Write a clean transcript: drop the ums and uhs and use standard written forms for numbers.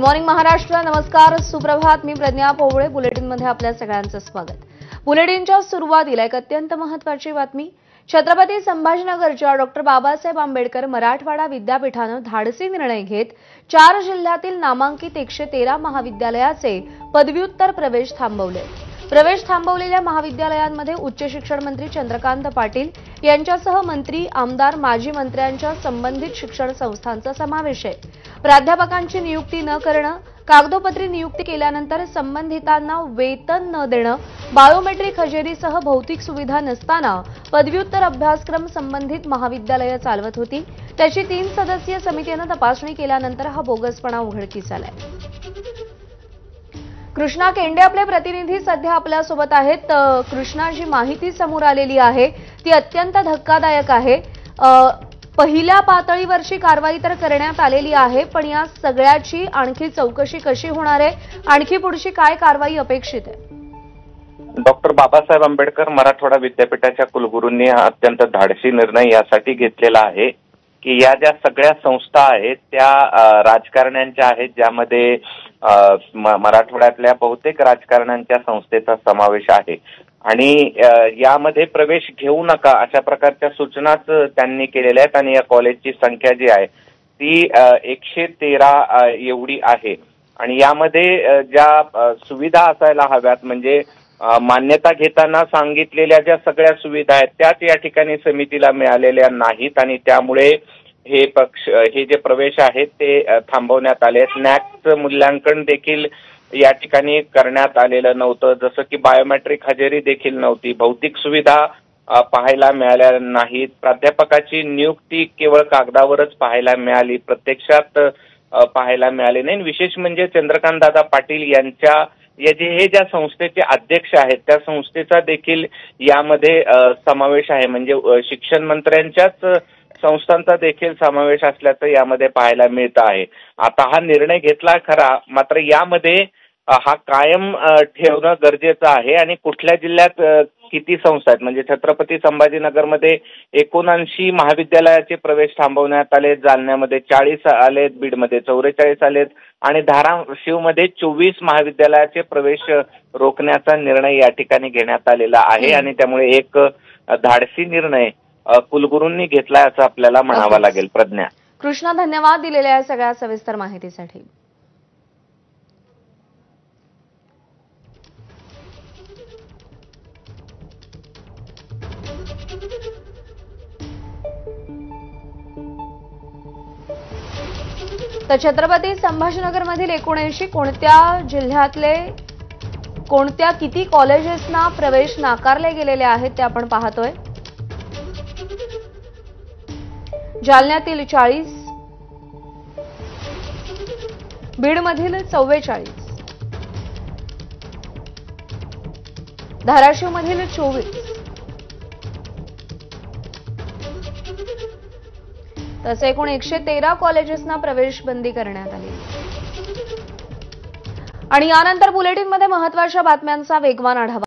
Good morning Maharashtra. नमस्कार, सुप्रभात. मी प्रज्ञा पोवळे. बुलेटिनमध्ये आपल्या सगळ्यांचं स्वागत. बुलेटिनच्या सुरुवातीला एक अत्यंत महत्त्वाची बातमी. छत्रपती संभाजीनगरच्या डॉक्टर बाबासाहेब आंबेडकर मराठवाडा विद्यापीठानं धाडसी निर्णय घेत 4 जिल्ह्यातील नामांकित 113 महाविद्यालयाचे पदव्युत्तर प्रवेश थांबवले. प्रवेश थांबवलेल्या महाविद्यालयांमध्ये उच्च शिक्षण मंत्री चंद्रकांत पाटील यांच्यासह मंत्री, आमदार, माजी मंत्र्यांच्या संबंधित शिक्षण संस्थांचा समावेश आहे. प्राध्यापकांची नियुक्ती न करणं, कागदोपत्री नियुक्ती केल्यानंतर संबंधितांना वेतन न देणं, बायोमेट्रिक हजेरीसह भौतिक सुविधा नसताना पदव्युत्तर अभ्यासक्रम संबंधित महाविद्यालये चालवत होती. त्याची 3 सदस्यीय समितीनं तपासणी केल्यानंतर हा बोगसपणा उघडकीस आलाय. कृष्णा केंडे आपले प्रतिनिधी सध्या आपल्यासोबत आहेत. कृष्णा, जी माहिती समोर आलेली आहे ती अत्यंत धक्कादायक आहे. पहिल्या पातळीवरची कारवाई तर करण्यात आलेली आहे, पण या सगळ्याची आणखी चौकशी कशी होणार आहे? आणखी पुढची काय कारवाई अपेक्षित आहे? डॉक्टर बाबासाहेब आंबेडकर मराठवाडा विद्यापीठाच्या कुलगुरूंनी हा अत्यंत धाडसी निर्णय यासाठी घेतलेला आहे की या ज्या सगळ्या संस्था आहेत त्या राजकारण्यांच्या आहेत, ज्यामध्ये मराठवाड्यातल्या बहुतेक राजकारण्यांच्या संस्थेचा समावेश आहे आणि यामध्ये प्रवेश घेऊ नका अशा प्रकारच्या सूचनाच त्यांनी केलेल्या आहेत. आणि या कॉलेजची संख्या जी आहे ती 113 एवढी आहे आणि यामध्ये ज्या सुविधा असायला हव्यात, म्हणजे मान्यता घेताना सांगितलेल्या ज्या सगळ्या सुविधा आहेत त्याच या ठिकाणी समितीला मिळालेल्या नाहीत आणि त्यामुळे हे जे प्रवेश आहेत ते थांबवण्यात आले आहेत. नॅकचं मूल्यांकन देखील या ठिकाणी करण्यात आलेलं नव्हतं, जसं की बायोमेट्रिक हजेरी देखील नव्हती, भौतिक सुविधा पाहायला मिळाल्या नाहीत, प्राध्यापकाची नियुक्ती केवळ कागदावरच पाहायला मिळाली, प्रत्यक्षात पाहायला मिळाली नाही. विशेष म्हणजे चंद्रकांत दादा पाटील यांच्या हे ज्या संस्थेचे अध्यक्ष आहेत त्या संस्थेचा देखील यामध्ये समावेश आहे, म्हणजे शिक्षण मंत्र्यांच्याच संस्थांचा देखील समावेश असल्याचं यामध्ये पाहायला मिळतं आहे. आता हा निर्णय घेतला खरा, मात्र यामध्ये हा कायम ठेवणं गरजेचं आहे. आणि कुठल्या जिल्ह्यात किती संस्था आहेत, म्हणजे छत्रपती संभाजीनगरमध्ये 79 महाविद्यालयाचे प्रवेश थांबवण्यात आले, जालन्यामध्ये 40 आलेत, बीडमध्ये 44 आलेत आणि धाराशिवमध्ये 24 महाविद्यालयाचे प्रवेश रोखण्याचा निर्णय या ठिकाणी घेण्यात आलेला आहे. आणि त्यामुळे एक धाडसी निर्णय कुलगुरूंनी घेतलाय असं आपल्याला म्हणावं लागेल. प्रज्ञा. कृष्णा, धन्यवाद दिलेल्या या सगळ्या सविस्तर माहितीसाठी. तर छत्रपती संभाजीनगरमधील 79 कोणत्या जिल्ह्यातले कोणत्या किती कॉलेजेसना प्रवेश नाकारले गेलेले आहेत ते आपण पाहतोय. जालन्यातील 40, बीडमधील 44, धाराशिवमधील 24, तसे एकूण 113 कॉलेजेसना प्रवेश बंदी करण्यात आली. आणि यानंतर बुलेटिनमध्ये महत्त्वाच्या बातम्यांचा वेगवान आढावा.